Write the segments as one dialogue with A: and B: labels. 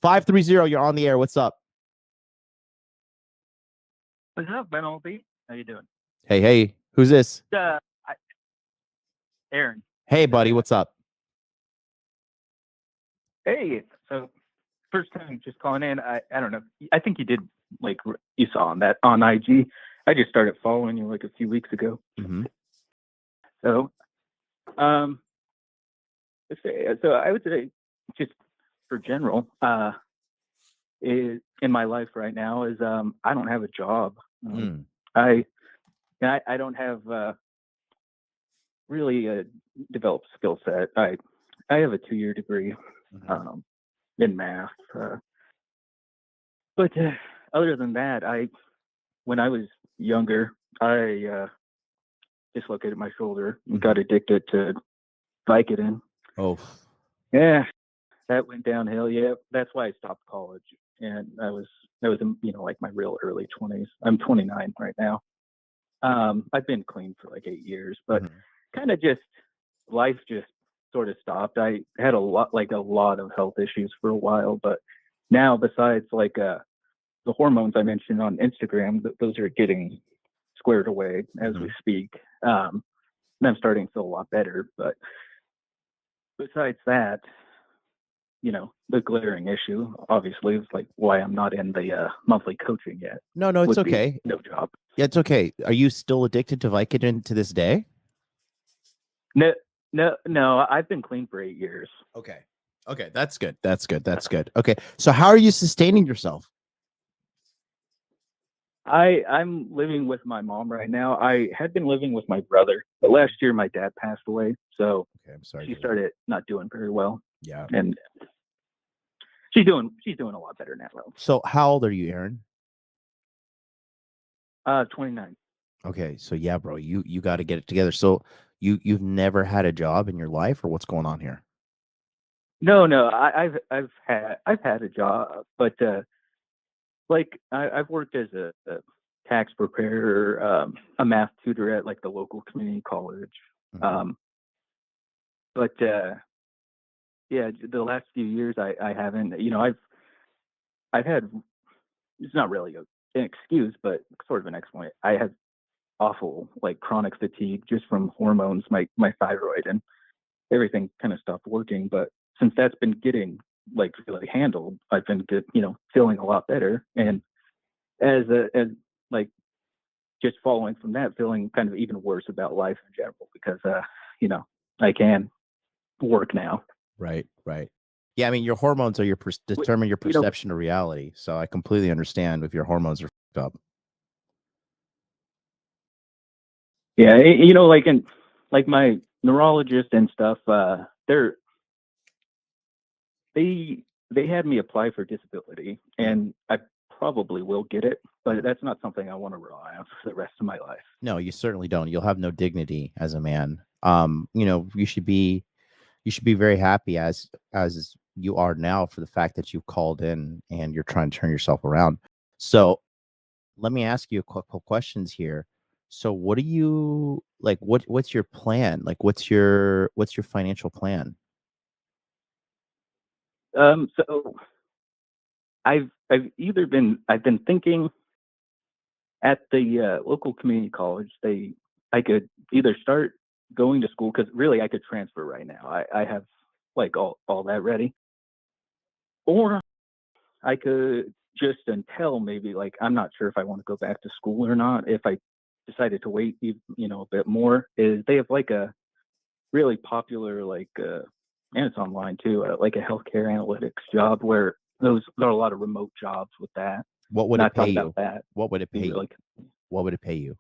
A: 530, you're on the air. What's up?
B: What's up, Ben Olby? How you doing?
A: Hey, who's this?
B: I, Aaron.
A: Hey, buddy, what's up?
B: Hey, so first time just calling in. I don't know. I think you did you saw on that on IG. I just started following you like a few weeks ago.
A: Mm-hmm.
B: So, um, so I would say just for general, is in my life right now is I don't have a job. I I don't have really a developed skill set. I have a 2-year degree in math, but other than that, when I was younger, I dislocated my shoulder and got addicted to Vicodin.
A: Oh,
B: Yeah, that went downhill. Yeah, that's why I stopped college, and that was like my real early 20s. I'm 29 right now. I've been clean for like 8 years, but kind of just life just sort of stopped. I had a lot of health issues for a while, but now besides the hormones I mentioned on Instagram, those are getting squared away as we speak. And I'm starting to feel a lot better. But besides that, the glaring issue obviously is like why I'm not in the monthly coaching yet.
A: No, it's okay.
B: No job.
A: Yeah, it's okay. Are you still addicted to Vicodin to this day?
B: No. I've been clean for 8 years.
A: Okay, that's good. Okay, so how are you sustaining yourself?
B: I'm living with my mom right now. I had been living with my brother, but last year my dad passed away, so
A: I'm sorry.
B: She started not doing very well.
A: Yeah,
B: and she's doing a lot better now. Though.
A: So how old are you, Aaron?
B: 29.
A: Okay, so yeah, bro, you got to get it together. So you've never had a job in your life, or what's going on here?
B: No. I've had a job, but I've worked as a tax preparer, a math tutor at like the local community college. But yeah, the last few years I haven't. I've had. It's not really an excuse, but sort of an explanation. I had awful like chronic fatigue just from hormones, my thyroid and everything kind of stopped working. But since that's been getting like really handled, I've been good, feeling a lot better. And as like just following from that, feeling kind of even worse about life in general because I can work now.
A: Right. Yeah, I mean, your hormones are determine your perception of reality. So I completely understand if your hormones are fucked up.
B: Yeah, like my neurologist and stuff, they had me apply for disability, and I probably will get it, but that's not something I want to rely on for the rest of my life.
A: No, you certainly don't. You'll have no dignity as a man. You should be very happy as you are now for the fact that you called in and you're trying to turn yourself around. So let me ask you a couple questions here. So what do you like? What's your plan? Like, what's your financial plan?
B: So I've been thinking at the local community college, I could either start going to school because really I could transfer right now. I have like all that ready, or I could just until maybe like I'm not sure if I want to go back to school or not. If I decided to wait, a bit more, is they have like a really popular and it's online too, like a healthcare analytics job where there are a lot of remote jobs with that.
A: What would it pay you?
B: What would it pay you?
A: What would it pay you?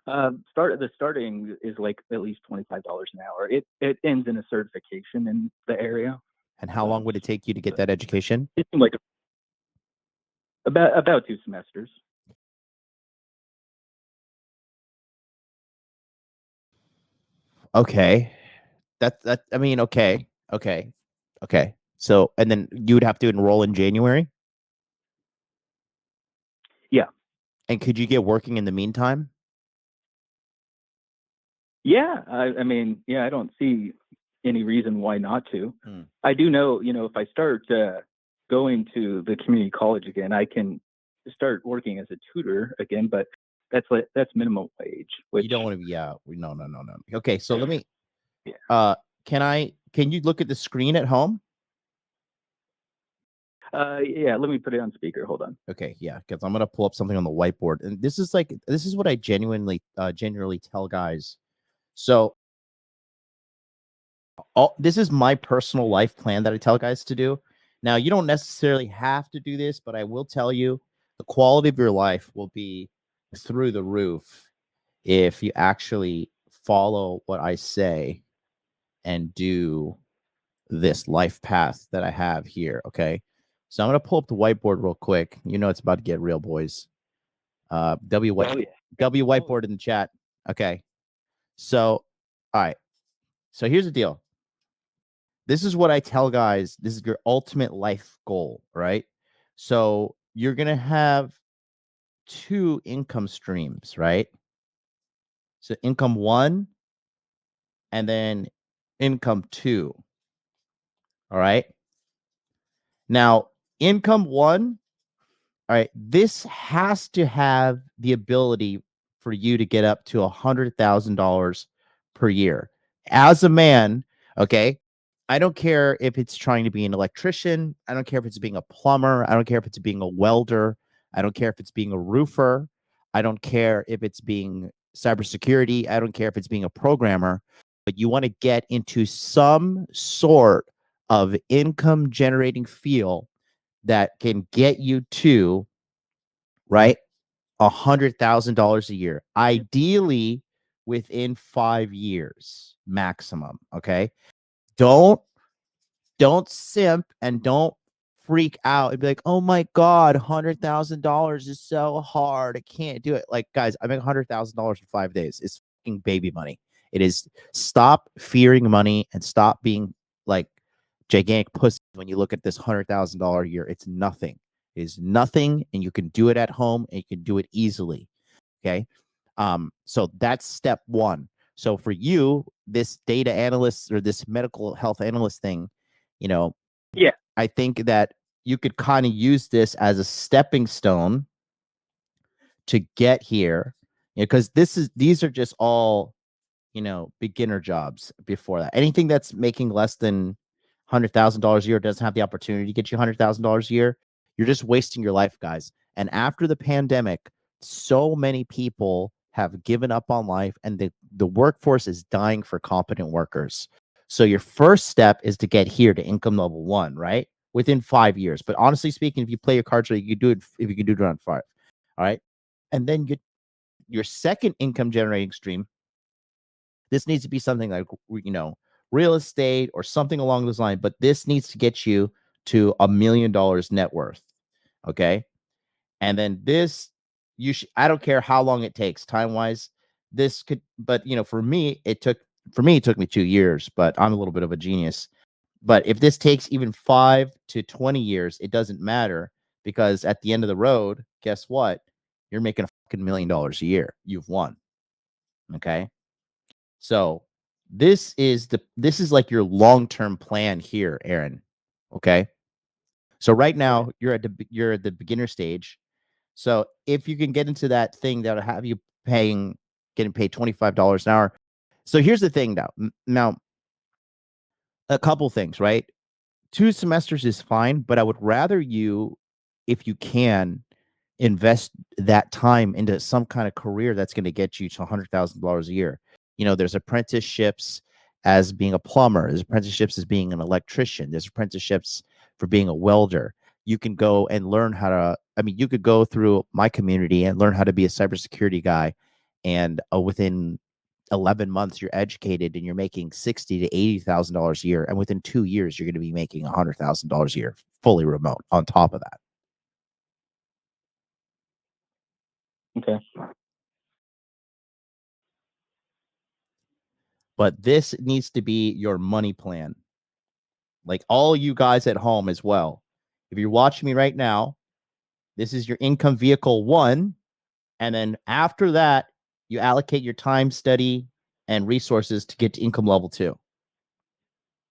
B: The starting is like at least $25 an hour. It ends in a certification in the area.
A: And how long would it take you to get that education?
B: It seemed like about 2 semesters.
A: Okay. I mean, okay. So, and then you would have to enroll in January?
B: Yeah.
A: And could you get working in the meantime?
B: Yeah. I mean, yeah, I don't see any reason why not to.
A: Hmm.
B: I do know, if I start going to the community college again, I can start working as a tutor again, but that's minimum wage, which
A: You don't want to be, yeah. No. Okay, so let me,
B: yeah.
A: Can you look at the screen at home?
B: Yeah, let me put it on speaker. Hold on.
A: Okay, yeah, because I'm gonna pull up something on the whiteboard, and this is what I genuinely tell guys. So, this is my personal life plan that I tell guys to do. Now, you don't necessarily have to do this, but I will tell you the quality of your life will be through the roof if you actually follow what I say and do this life path that I have here. Okay. So I'm going to pull up the whiteboard real quick. You know, it's about to get real, boys.
B: Oh yeah.
A: W whiteboard in the chat. Okay. So, all right. So here's the deal. This is what I tell guys. This is your ultimate life goal, right? So you're going to have two income streams, right? So income one and then income two. All right. Now, income one, all right, this has to have the ability for you to get up to $100,000 per year. As a man, okay, I don't care if it's trying to be an electrician. I don't care if it's being a plumber. I don't care if it's being a welder. I don't care if it's being a roofer. I don't care if it's being cybersecurity. I don't care if it's being a programmer. But you want to get into some sort of income generating field that can get you to, right, $100,000 a year, ideally within 5 years maximum. Okay, don't simp and don't freak out and be like, oh my god, $100,000 is so hard, I can't do it. Like, guys, I make $100,000 in 5 days. It's fucking baby money. It is. Stop fearing money and stop being like gigantic pussy when you look at this $100,000 a year. It's nothing. It is nothing, and you can do it at home, and you can do it easily. Okay. So that's step one. So for you, this data analyst or this medical health analyst thing, you know,
B: Yeah.
A: I think that you could kind of use this as a stepping stone to get here, because these are just all, beginner jobs before that. Anything that's making less than $100,000 a year doesn't have the opportunity to get you $100,000 a year. You're just wasting your life, guys. And after the pandemic, so many people have given up on life, and the workforce is dying for competent workers. So your first step is to get here to income level one, right? Within 5 years. But honestly speaking, if you play your cards right, you can do it if you can do it around five. All right. And then your second income generating stream, this needs to be something like, real estate or something along those lines, but this needs to get you to $1 million net worth. Okay. And then this, I don't care how long it takes time wise. This could, but for me, it took me 2 years, but I'm a little bit of a genius. But if this takes even 5 to 20 years, it doesn't matter, because at the end of the road, guess what? You're making a fucking $1 million a year. You've won. Okay. So this is like your long-term plan here, Aaron. Okay. So right now you're at the beginner stage. So if you can get into that thing that'll have you getting paid $25 an hour. So here's the thing now. Now, a couple things, right? 2 semesters is fine, but I would rather you, if you can, invest that time into some kind of career that's going to get you to $100,000 a year. There's apprenticeships as being a plumber, there's apprenticeships as being an electrician, there's apprenticeships for being a welder. You can go and learn how to, you could go through my community and learn how to be a cybersecurity guy, and within 11 months you're educated and you're making $60,000 to $80,000 a year, and within 2 years you're going to be making $100,000 a year fully remote on top of that.
B: Okay.
A: But this needs to be your money plan. Like all you guys at home as well. If you're watching me right now, this is your income vehicle one. And then after that, you allocate your time, study, and resources to get to income level two.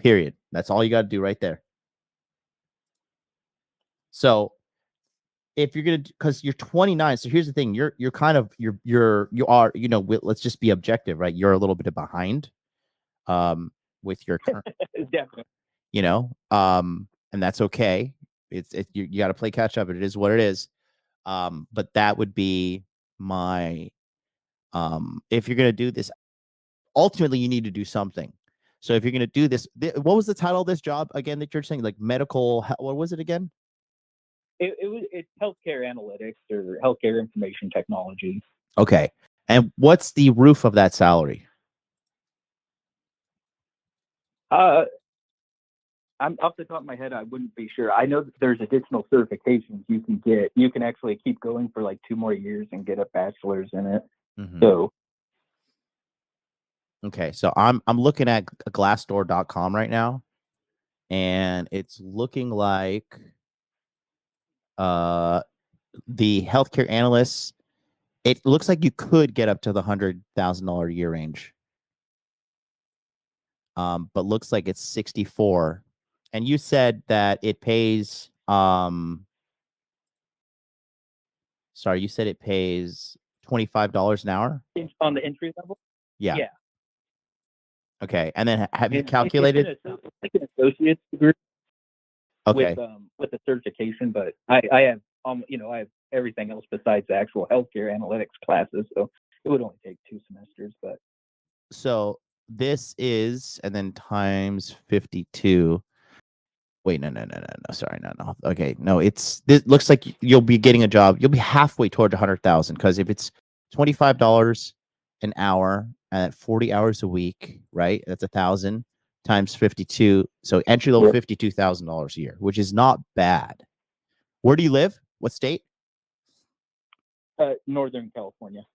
A: Period. That's all you got to do right there. So if you're gonna, because you're 29, so here's the thing: you're kind of you are, you know, let's just be objective, right? You're a little bit behind, with your current,
B: Definitely.
A: you know, and that's okay. You got to play catch up. It is what it is. But that would be my, if you're gonna do this, ultimately you need to do something. So if you're gonna do this, what was the title of this job again that you're saying? Like medical, what was it again?
B: It's healthcare analytics or healthcare information technology.
A: Okay. And what's the roof of that salary?
B: I'm off the top of my head, I wouldn't be sure. I know that there's additional certifications you can get. You can actually keep going for like 2 more years and get a bachelor's in it.
A: Mm-hmm.
B: So
A: okay, so I'm looking at glassdoor.com right now, and it's looking like the healthcare analysts, it looks like you could get up to the $100,000 a year range. But looks like it's 64. And you said that it pays sorry, you said it pays $25 an hour?
B: on the entry level?
A: Yeah.
B: Yeah.
A: Okay. And then have you
B: It's
A: calculated?
B: like an associate's degree
A: Okay.
B: with a certification, but I have I have everything else besides the actual healthcare analytics classes, so it would only take 2 semesters. But
A: So this is, and then times 52. Wait, no. Sorry, no. Okay, no, this looks like you'll be getting a job. You'll be halfway toward 100,000, because if it's $25 an hour at 40 hours a week, right? That's 1,000 times 52. So entry level, $52,000 a year, which is not bad. Where do you live? What state?
B: Northern California.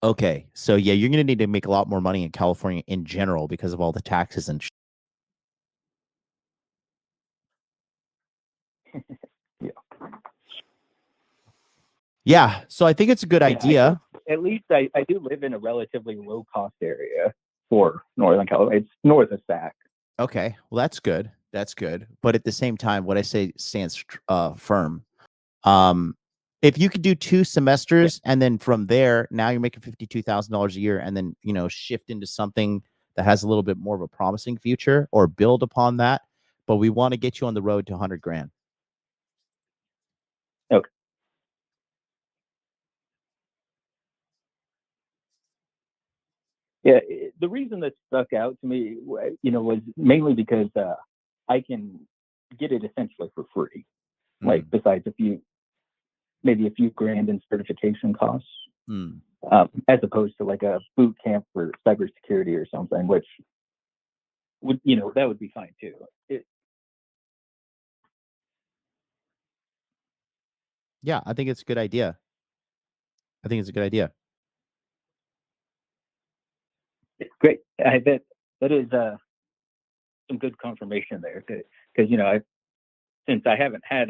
A: Okay, so yeah, you're gonna need to make a lot more money in California in general because of all the taxes and.
B: Yeah.
A: Yeah, so I think it's a good idea.
B: At least I do live in a relatively low cost area for Northern California. It's north of Sac.
A: Okay, well that's good. That's good. But at the same time, what I say stands firm. If you could do 2 semesters, and then from there, now you're making $52,000 a year, and then shift into something that has a little bit more of a promising future, or build upon that. But we want to get you on the road to 100 grand.
B: Okay. Yeah, the reason that stuck out to me, was mainly because I can get it essentially for free, like besides maybe a few grand in certification costs, as opposed to like a boot camp for cybersecurity or something, which would that would be fine too.
A: Yeah, I think it's a good idea.
B: Great. I bet that is some good confirmation there, because since I haven't had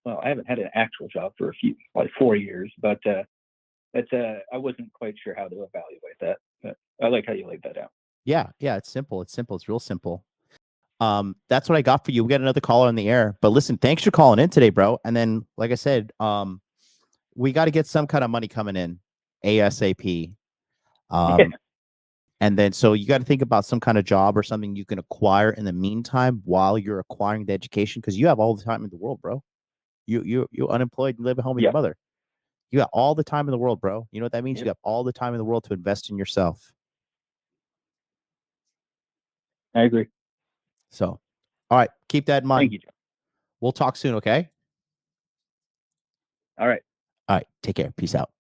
B: I haven't had an actual job for 4 years, but I wasn't quite sure how to evaluate that. But I like how you laid that out.
A: Yeah, it's simple. It's real simple. That's what I got for you. We got another caller on the air, but listen, thanks for calling in today, bro. And then, like I said, we got to get some kind of money coming in ASAP. And then, so you got to think about some kind of job or something you can acquire in the meantime while you're acquiring the education, because you have all the time in the world, bro. You're unemployed and live at home with your mother. You got all the time in the world, bro. You know what that means? You got all the time in the world to invest in yourself.
B: I agree.
A: So, all right, keep that in mind.
B: Thank you, John.
A: We'll talk soon, okay?
B: All right.
A: All right, take care. Peace out.